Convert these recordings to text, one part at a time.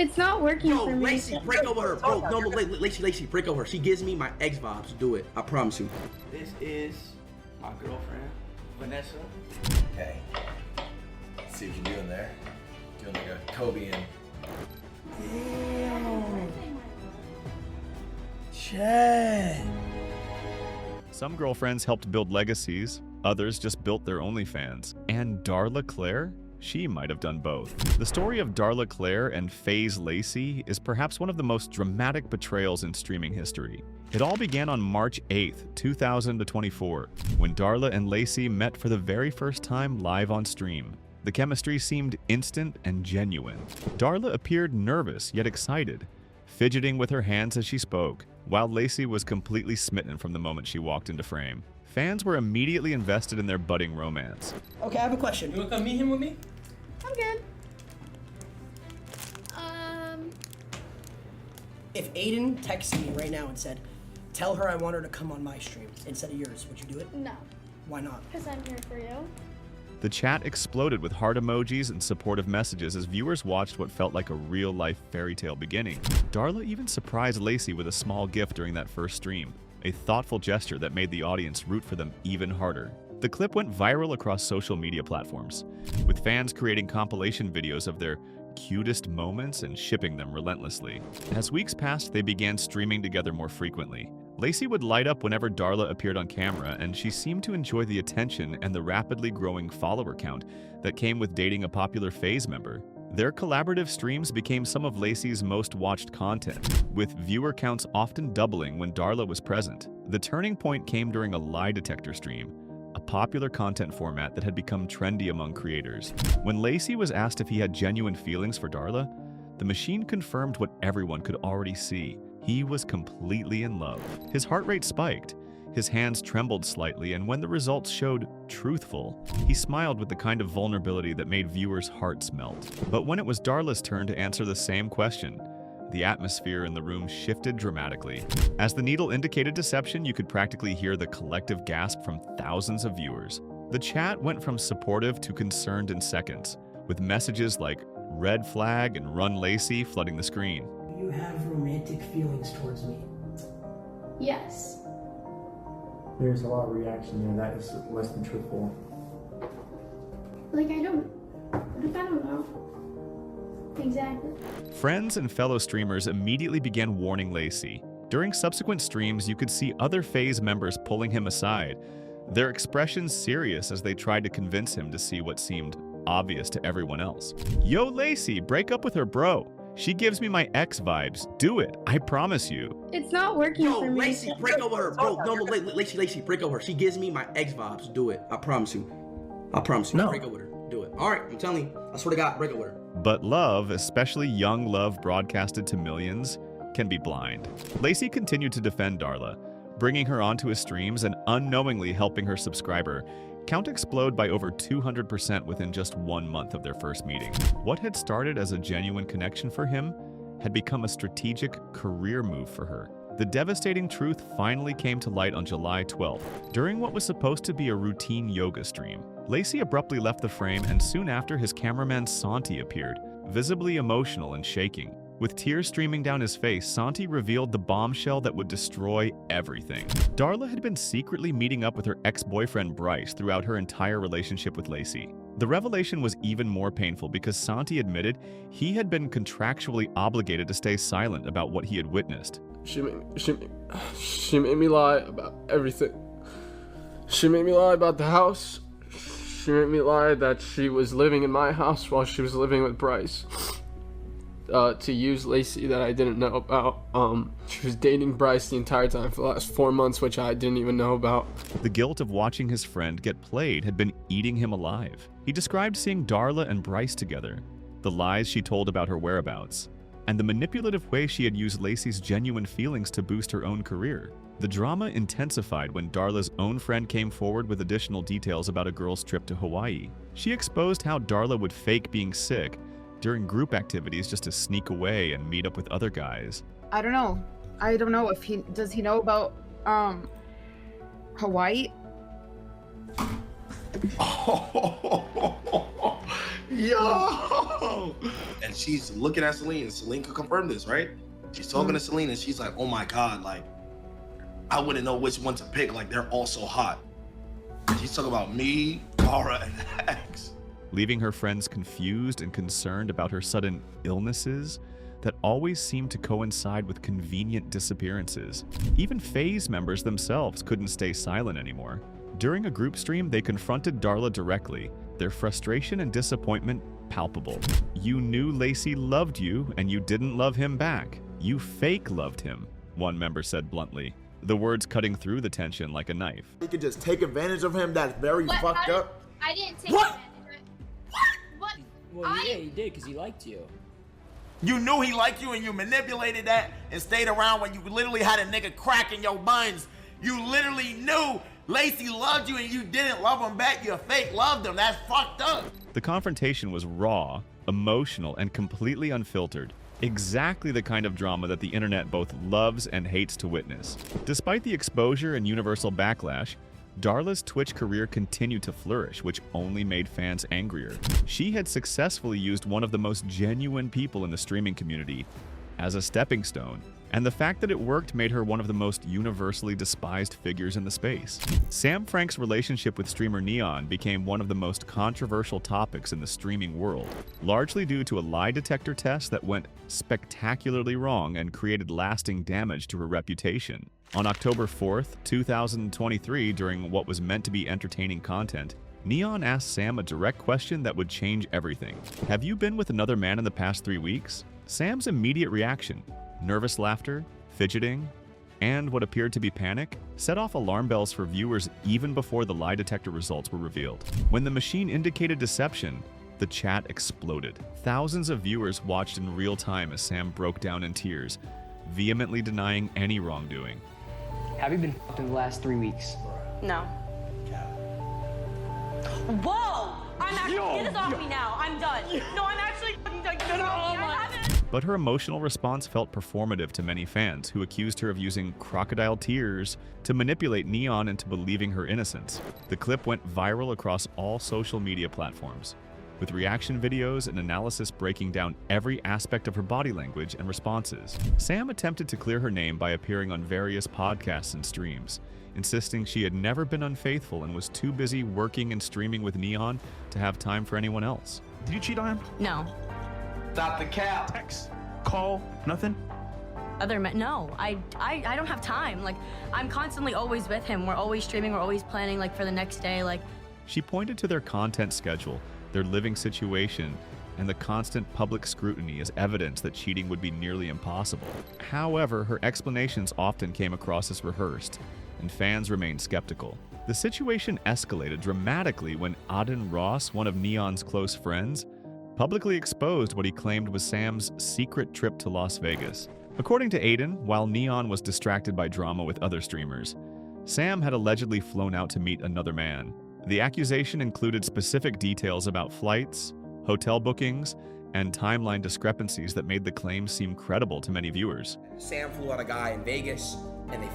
It's not working Yo, for me. Lacey, break over her, bro. No, Lacey, break over her. She gives me my ex vibes. Do it. I promise you. This is my girlfriend, Vanessa. Okay. Let's see what you're doing there. Doing like a Kobe and. Damn. Chad. Some girlfriends helped build legacies, others just built their OnlyFans. And Darla Claire? She might have done both. The story of Darla Claire and FaZe Lacey is perhaps one of the most dramatic betrayals in streaming history. It all began on March 8th, 2024, when Darla and Lacey met for the very first time live on stream. The chemistry seemed instant and genuine. Darla appeared nervous yet excited, fidgeting with her hands as she spoke, while Lacey was completely smitten from the moment she walked into frame. Fans were immediately invested in their budding romance. Okay, I have a question. You wanna come meet him with me? I'm good. If Aiden texted me right now and said, tell her I want her to come on my stream instead of yours, would you do it? No, Why not? because I'm here for you. The chat exploded with heart emojis and supportive messages as viewers watched what felt like a real-life fairy tale beginning. Darla even surprised Lacey with a small gift during that first stream, a thoughtful gesture that made the audience root for them even harder. The clip went viral across social media platforms, with fans creating compilation videos of their cutest moments and shipping them relentlessly. As weeks passed, they began streaming together more frequently. Lacey would light up whenever Darla appeared on camera, and she seemed to enjoy the attention and the rapidly growing follower count that came with dating a popular FaZe member. Their collaborative streams became some of Lacey's most watched content, with viewer counts often doubling when Darla was present. The turning point came during a lie detector stream, a popular content format that had become trendy among creators. When Lacey was asked if he had genuine feelings for Darla, the machine confirmed what everyone could already see. He was completely in love. His heart rate spiked, his hands trembled slightly, and when the results showed truthful, he smiled with the kind of vulnerability that made viewers' hearts melt. But when it was Darla's turn to answer the same question, the atmosphere in the room shifted dramatically. As the needle indicated deception, you could practically hear the collective gasp from thousands of viewers. The chat went from supportive to concerned in seconds, with messages like "red flag" and "run Lacey" flooding the screen. Do you have romantic feelings towards me? Yes. There's a lot of reaction there. That is less than truthful. Like, I don't know. Exactly. Friends and fellow streamers immediately began warning Lacey. During subsequent streams, you could see other FaZe members pulling him aside, their expressions serious as they tried to convince him to see what seemed obvious to everyone else. Yo, Lacey, break up with her, bro. She gives me my ex vibes. Do it. I promise you. It's not working Yo, for me. Lacey, break over her, bro. No, Lacey, break over her. She gives me my ex vibes. Do it. I promise you. I promise you. No. Break over her. Do it. All right, I'm telling you. I swear to God, break over her. But love, especially young love broadcasted to millions, can be blind. Lacey continued to defend Darla, bringing her onto his streams and unknowingly helping her subscriber count explode by over 200% within just 1 month of their first meeting. What had started as a genuine connection for him had become a strategic career move for her. The devastating truth finally came to light on July 12th, during what was supposed to be a routine yoga stream. Lacey abruptly left the frame, and soon after his cameraman Santi appeared, visibly emotional and shaking. With tears streaming down his face, Santi revealed the bombshell that would destroy everything. Darla had been secretly meeting up with her ex-boyfriend Bryce throughout her entire relationship with Lacey. The revelation was even more painful because Santi admitted he had been contractually obligated to stay silent about what he had witnessed. She made me lie about everything. She made me lie about the house. She made me lie that she was living in my house while she was living with Bryce. To use Lacey that I didn't know about. She was dating Bryce the entire time for the last 4 months, which I didn't even know about. The guilt of watching his friend get played had been eating him alive. He described seeing Darla and Bryce together, the lies she told about her whereabouts, and the manipulative way she had used Lacey's genuine feelings to boost her own career. The drama intensified when Darla's own friend came forward with additional details about a girl's trip to Hawaii. She exposed how Darla would fake being sick during group activities just to sneak away and meet up with other guys. I don't know. If does he know about Hawaii? Yo! And she's looking at Celine, and Celine could confirm this, right? She's talking to Celine, and she's like, oh my God, like, I wouldn't know which one to pick. Like, they're all so hot. She's talking about me, Cara, and X. Leaving her friends confused and concerned about her sudden illnesses that always seemed to coincide with convenient disappearances. Even FaZe members themselves couldn't stay silent anymore. During a group stream, they confronted Darla directly, their frustration and disappointment palpable. You knew Lacey loved you, and you didn't love him back. You fake loved him, one member said bluntly, the words cutting through the tension like a knife. You could just take advantage of him. That's very fucked up. I didn't take What? advantage of What? Well, yeah, he did because he liked you. You knew he liked you and you manipulated that and stayed around when you literally had a nigga cracking your buns. You literally knew Lacey loved you and you didn't love him back. You fake loved him. That's fucked up. The confrontation was raw, emotional, and completely unfiltered. Exactly the kind of drama that the internet both loves and hates to witness. Despite the exposure and universal backlash, Darla's Twitch career continued to flourish, which only made fans angrier. She had successfully used one of the most genuine people in the streaming community as a stepping stone, and the fact that it worked made her one of the most universally despised figures in the space. Sam Frank's relationship with streamer Neon became one of the most controversial topics in the streaming world, largely due to a lie detector test that went spectacularly wrong and created lasting damage to her reputation. On October 4th, 2023, during what was meant to be entertaining content, Neon asked Sam a direct question that would change everything. Have you been with another man in the past 3 weeks? Sam's immediate reaction, nervous laughter, fidgeting, and what appeared to be panic, set off alarm bells for viewers even before the lie detector results were revealed. When the machine indicated deception, the chat exploded. Thousands of viewers watched in real time as Sam broke down in tears, vehemently denying any wrongdoing. Have you been in the last 3 weeks? No. Whoa! I'm actually, get this off me now. I'm done. No, I'm actually fucking done. Get it off me. I haven't. But her emotional response felt performative to many fans who accused her of using crocodile tears to manipulate Neon into believing her innocence. The clip went viral across all social media platforms, with reaction videos and analysis breaking down every aspect of her body language and responses. Sam attempted to clear her name by appearing on various podcasts and streams, insisting she had never been unfaithful and was too busy working and streaming with Neon to have time for anyone else. Did you cheat on him? No. Stop the cap. Text, call, nothing? Other men, no. I don't have time. Like, I'm constantly always with him. We're always streaming. We're always planning, like, for the next day. Like, She pointed to their content schedule, their living situation, and the constant public scrutiny as evidence that cheating would be nearly impossible. However, her explanations often came across as rehearsed, and fans remained skeptical. The situation escalated dramatically when Aden Ross, one of Neon's close friends, publicly exposed what he claimed was Sam's secret trip to Las Vegas. According to Aden, while Neon was distracted by drama with other streamers, Sam had allegedly flown out to meet another man. The accusation included specific details about flights, hotel bookings, and timeline discrepancies that made the claims seem credible to many viewers. Sam flew out a guy in Vegas, and they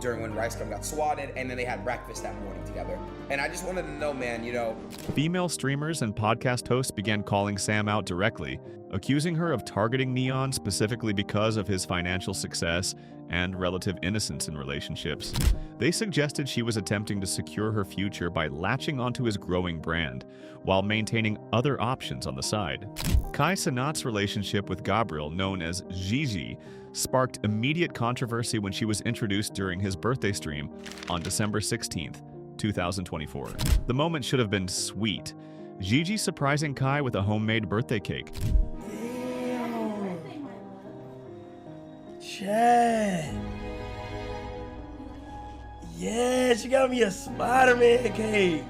during when Rice Gum got swatted, and then they had breakfast that morning together. And I just wanted to know, man, you know. Female streamers and podcast hosts began calling Sam out directly, accusing her of targeting Neon specifically because of his financial success and relative innocence in relationships. They suggested she was attempting to secure her future by latching onto his growing brand, while maintaining other options on the side. Kai Cenat's relationship with Gabriel, known as Gigi, sparked immediate controversy when she was introduced during his birthday stream on December 16th, 2024. The moment should have been sweet. Gigi surprising Kai with a homemade birthday cake. Chad. Yeah, she got me a Spider-Man cake.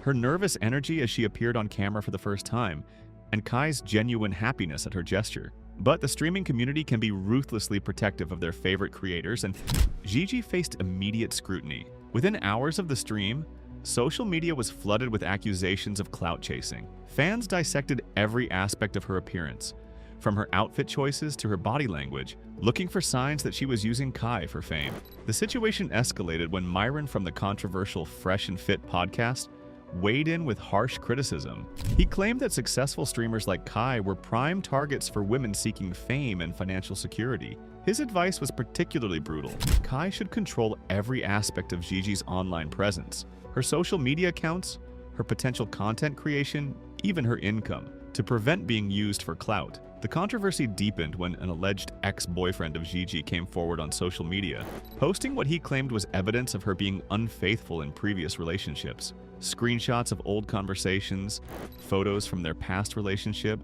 Her nervous energy as she appeared on camera for the first time, and Kai's genuine happiness at her gesture. But the streaming community can be ruthlessly protective of their favorite creators, and Gigi faced immediate scrutiny. Within hours of the stream, social media was flooded with accusations of clout chasing. Fans dissected every aspect of her appearance, from her outfit choices to her body language, looking for signs that she was using Kai for fame. The situation escalated when Myron from the controversial Fresh and Fit podcast weighed in with harsh criticism. He claimed that successful streamers like Kai were prime targets for women seeking fame and financial security. His advice was particularly brutal. Kai should control every aspect of Gigi's online presence, her social media accounts, her potential content creation, even her income, to prevent being used for clout. The controversy deepened when an alleged ex-boyfriend of Gigi came forward on social media, posting what he claimed was evidence of her being unfaithful in previous relationships. Screenshots of old conversations, photos from their past relationship,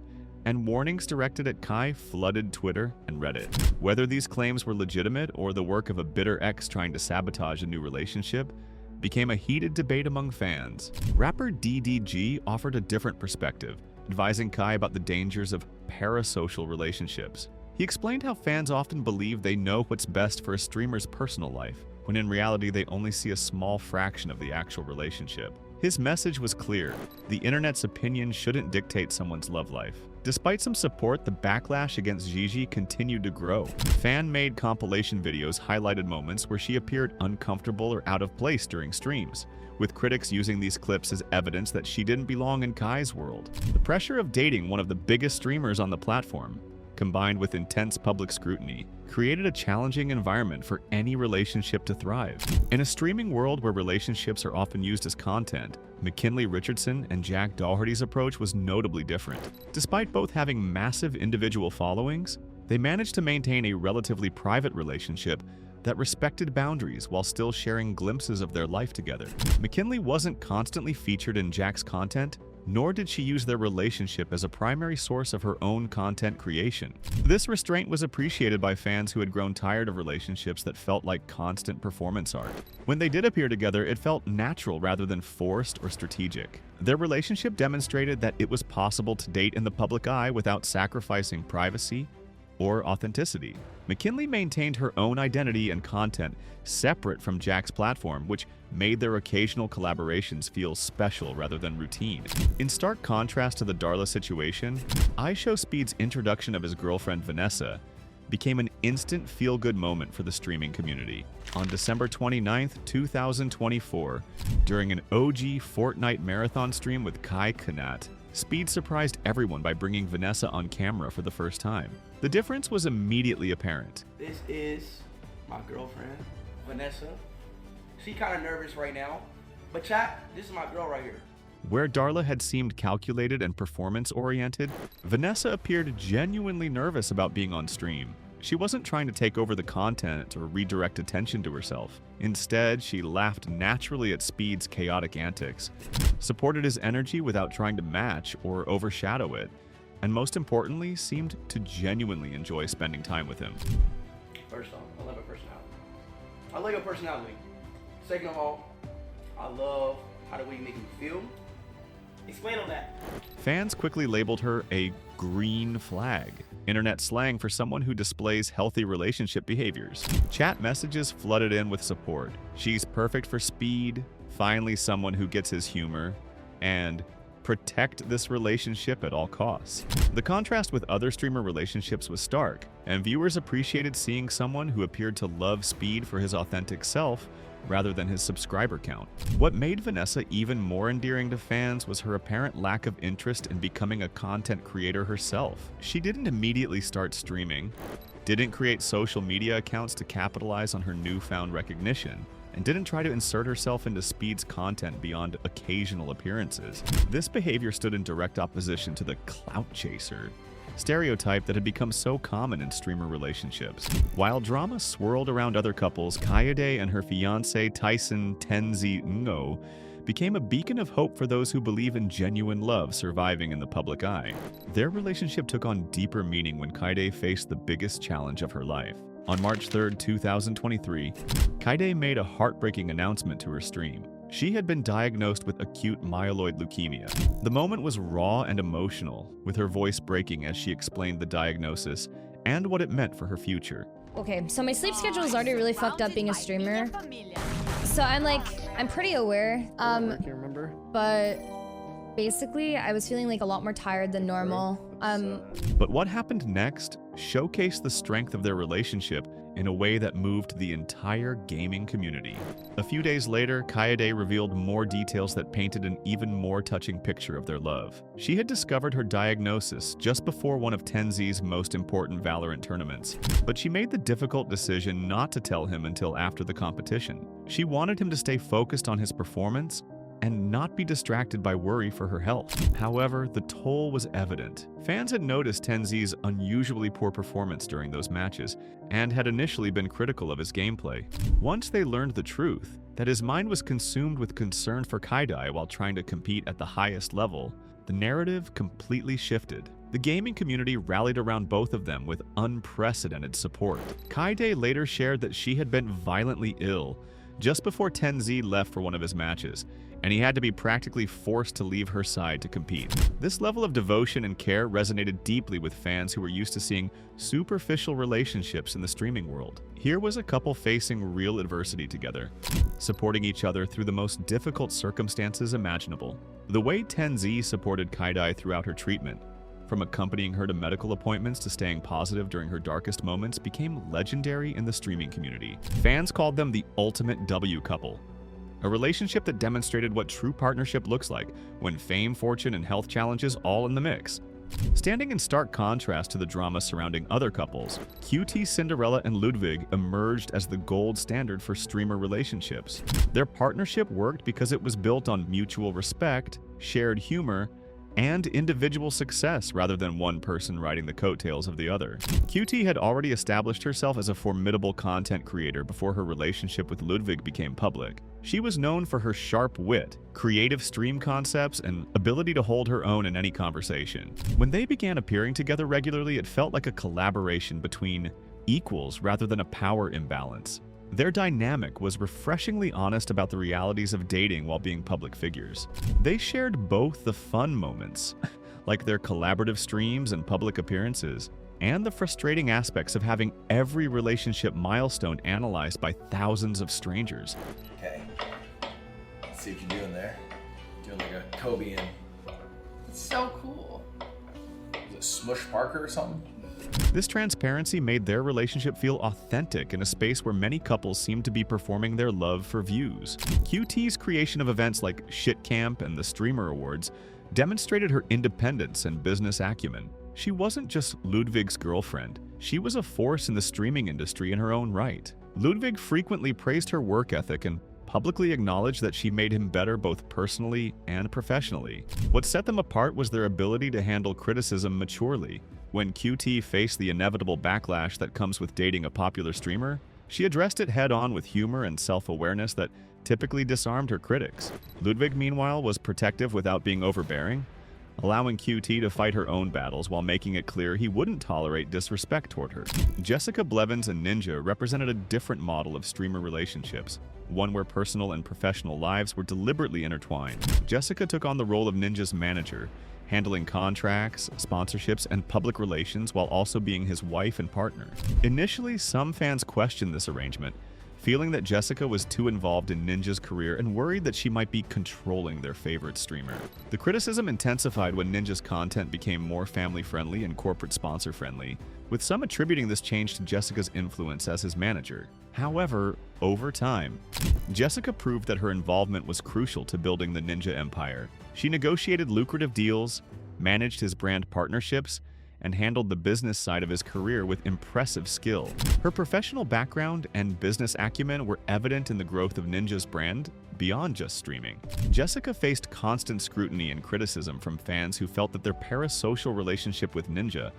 and warnings directed at Kai flooded Twitter and Reddit. Whether these claims were legitimate or the work of a bitter ex trying to sabotage a new relationship became a heated debate among fans. Rapper DDG offered a different perspective, advising Kai about the dangers of parasocial relationships. He explained how fans often believe they know what's best for a streamer's personal life, when in reality they only see a small fraction of the actual relationship. His message was clear: the internet's opinion shouldn't dictate someone's love life. Despite some support, the backlash against Gigi continued to grow. Fan-made compilation videos highlighted moments where she appeared uncomfortable or out of place during streams, with critics using these clips as evidence that she didn't belong in Kai's world. The pressure of dating one of the biggest streamers on the platform, combined with intense public scrutiny, created a challenging environment for any relationship to thrive. In a streaming world where relationships are often used as content, McKinley Richardson and Jack Doherty's approach was notably different. Despite both having massive individual followings, they managed to maintain a relatively private relationship that respected boundaries while still sharing glimpses of their life together. McKinley wasn't constantly featured in Jack's content, nor did she use their relationship as a primary source of her own content creation. This restraint was appreciated by fans who had grown tired of relationships that felt like constant performance art. When they did appear together, it felt natural rather than forced or strategic. Their relationship demonstrated that it was possible to date in the public eye without sacrificing privacy or authenticity. McKinley maintained her own identity and content separate from Jack's platform, which made their occasional collaborations feel special rather than routine. In stark contrast to the Darla situation, IShowSpeed's introduction of his girlfriend Vanessa became an instant feel-good moment for the streaming community. On December 29, 2024, during an OG Fortnite marathon stream with Kai Cenat, Speed surprised everyone by bringing Vanessa on camera for the first time. The difference was immediately apparent. This is my girlfriend, Vanessa. She kind of nervous right now, but chat, this is my girl right here. Where Darla had seemed calculated and performance-oriented, Vanessa appeared genuinely nervous about being on stream. She wasn't trying to take over the content or redirect attention to herself. Instead, she laughed naturally at Speed's chaotic antics, supported his energy without trying to match or overshadow it, and most importantly, seemed to genuinely enjoy spending time with him. First off, I love her personality. I like her personality. Second of all, I love how the way you make me feel. Explain on that. Fans quickly labeled her a green flag, internet slang for someone who displays healthy relationship behaviors. Chat messages flooded in with support. She's perfect for Speed, finally someone who gets his humor, and protect this relationship at all costs. The contrast with other streamer relationships was stark, and viewers appreciated seeing someone who appeared to love Speed for his authentic self rather than his subscriber count. What made Vanessa even more endearing to fans was her apparent lack of interest in becoming a content creator herself. She didn't immediately start streaming, didn't create social media accounts to capitalize on her newfound recognition, and didn't try to insert herself into Speed's content beyond occasional appearances. This behavior stood in direct opposition to the clout chaser stereotype that had become so common in streamer relationships. While drama swirled around other couples, Kayode and her fiancé Tyson Tenzi Ngo became a beacon of hope for those who believe in genuine love surviving in the public eye. Their relationship took on deeper meaning when Kayode faced the biggest challenge of her life. On March 3, 2023, Kayode made a heartbreaking announcement to her stream. She had been diagnosed with acute myeloid leukemia. The moment was raw and emotional, with her voice breaking as she explained the diagnosis and what it meant for her future. Okay, so my sleep schedule is already really fucked up being a streamer. So I'm pretty aware. But basically, I was feeling like a lot more tired than normal. But what happened next showcased the strength of their relationship in a way that moved the entire gaming community. A few days later, Kaede revealed more details that painted an even more touching picture of their love. She had discovered her diagnosis just before one of Tenzi's most important Valorant tournaments, but she made the difficult decision not to tell him until after the competition. She wanted him to stay focused on his performance and not be distracted by worry for her health. However, the toll was evident. Fans had noticed Tenzi's unusually poor performance during those matches and had initially been critical of his gameplay. Once they learned the truth, that his mind was consumed with concern for Kaede while trying to compete at the highest level, the narrative completely shifted. The gaming community rallied around both of them with unprecedented support. Kaede later shared that she had been violently ill just before Tenzi left for one of his matches, and he had to be practically forced to leave her side to compete. This level of devotion and care resonated deeply with fans who were used to seeing superficial relationships in the streaming world. Here was a couple facing real adversity together, supporting each other through the most difficult circumstances imaginable. The way Tenzi supported Kaede throughout her treatment, from accompanying her to medical appointments to staying positive during her darkest moments, became legendary in the streaming community. Fans called them the ultimate W couple, a relationship that demonstrated what true partnership looks like when fame, fortune, and health challenges all in the mix. Standing in stark contrast to the drama surrounding other couples, QT Cinderella and Ludwig emerged as the gold standard for streamer relationships. Their partnership worked because it was built on mutual respect, shared humor, and individual success rather than one person riding the coattails of the other. QT had already established herself as a formidable content creator before her relationship with Ludwig became public. She was known for her sharp wit, creative stream concepts, and ability to hold her own in any conversation. When they began appearing together regularly, it felt like a collaboration between equals rather than a power imbalance. Their dynamic was refreshingly honest about the realities of dating while being public figures. They shared both the fun moments, like their collaborative streams and public appearances, and the frustrating aspects of having every relationship milestone analyzed by thousands of strangers. Okay. Let's see what you're doing there. Doing like a Kobe and... It's so cool. Is it Smush Parker or something? This transparency made their relationship feel authentic in a space where many couples seemed to be performing their love for views. QT's creation of events like Shit Camp and the Streamer Awards demonstrated her independence and business acumen. She wasn't just Ludwig's girlfriend, she was a force in the streaming industry in her own right. Ludwig frequently praised her work ethic and publicly acknowledged that she made him better both personally and professionally. What set them apart was their ability to handle criticism maturely. When QT faced the inevitable backlash that comes with dating a popular streamer, she addressed it head-on with humor and self-awareness that typically disarmed her critics. Ludwig, meanwhile, was protective without being overbearing, allowing QT to fight her own battles while making it clear he wouldn't tolerate disrespect toward her. Jessica Blevins and Ninja represented a different model of streamer relationships, one where personal and professional lives were deliberately intertwined. Jessica took on the role of Ninja's manager, handling contracts, sponsorships, and public relations while also being his wife and partner. Initially, some fans questioned this arrangement, feeling that Jessica was too involved in Ninja's career and worried that she might be controlling their favorite streamer. The criticism intensified when Ninja's content became more family-friendly and corporate sponsor-friendly, with some attributing this change to Jessica's influence as his manager. However, over time, Jessica proved that her involvement was crucial to building the Ninja empire. She negotiated lucrative deals, managed his brand partnerships, and handled the business side of his career with impressive skill. Her professional background and business acumen were evident in the growth of Ninja's brand beyond just streaming. Jessica faced constant scrutiny and criticism from fans who felt that their parasocial relationship with Ninja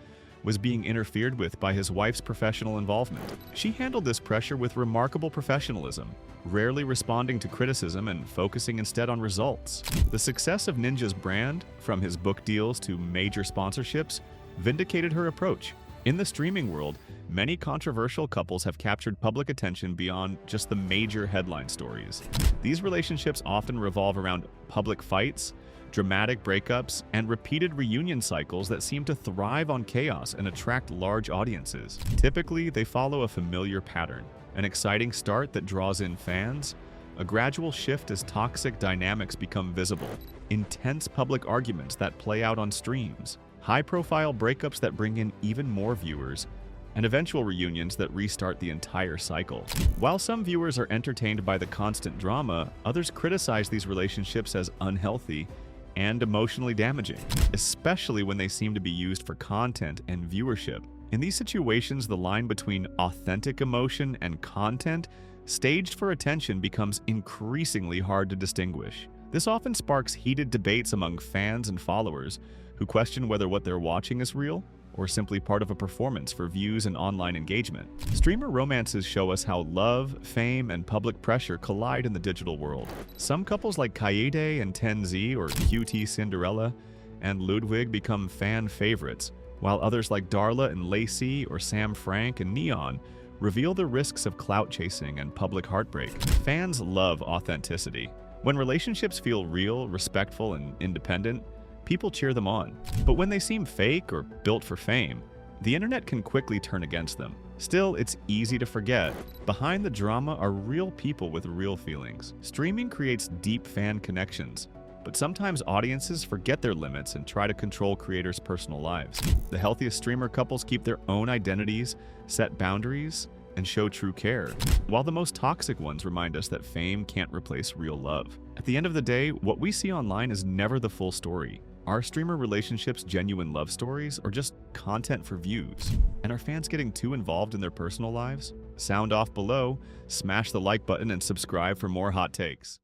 was being interfered with by his wife's professional involvement. She handled this pressure with remarkable professionalism, rarely responding to criticism and focusing instead on results. The success of Ninja's brand, from his book deals to major sponsorships, vindicated her approach. In the streaming world, many controversial couples have captured public attention beyond just the major headline stories. These relationships often revolve around public fights, dramatic breakups, and repeated reunion cycles that seem to thrive on chaos and attract large audiences. Typically, they follow a familiar pattern: an exciting start that draws in fans, a gradual shift as toxic dynamics become visible, intense public arguments that play out on streams, high-profile breakups that bring in even more viewers, and eventual reunions that restart the entire cycle. While some viewers are entertained by the constant drama, others criticize these relationships as unhealthy and emotionally damaging, especially when they seem to be used for content and viewership. In these situations, the line between authentic emotion and content staged for attention becomes increasingly hard to distinguish. This often sparks heated debates among fans and followers who question whether what they're watching is real or simply part of a performance for views and online engagement. Streamer romances show us how love, fame, and public pressure collide in the digital world. Some couples like Kaede and Tenzi, or QT Cinderella, and Ludwig become fan favorites, while others like Darla and Lacey, or Sam Frank and Neon, reveal the risks of clout chasing and public heartbreak. Fans love authenticity. When relationships feel real, respectful, and independent, people cheer them on. But when they seem fake or built for fame, the internet can quickly turn against them. Still, it's easy to forget. Behind the drama are real people with real feelings. Streaming creates deep fan connections, but sometimes audiences forget their limits and try to control creators' personal lives. The healthiest streamer couples keep their own identities, set boundaries, and show true care, while the most toxic ones remind us that fame can't replace real love. At the end of the day, what we see online is never the full story. Are streamer relationships genuine love stories or just content for views? And are fans getting too involved in their personal lives? Sound off below, smash the like button, and subscribe for more hot takes.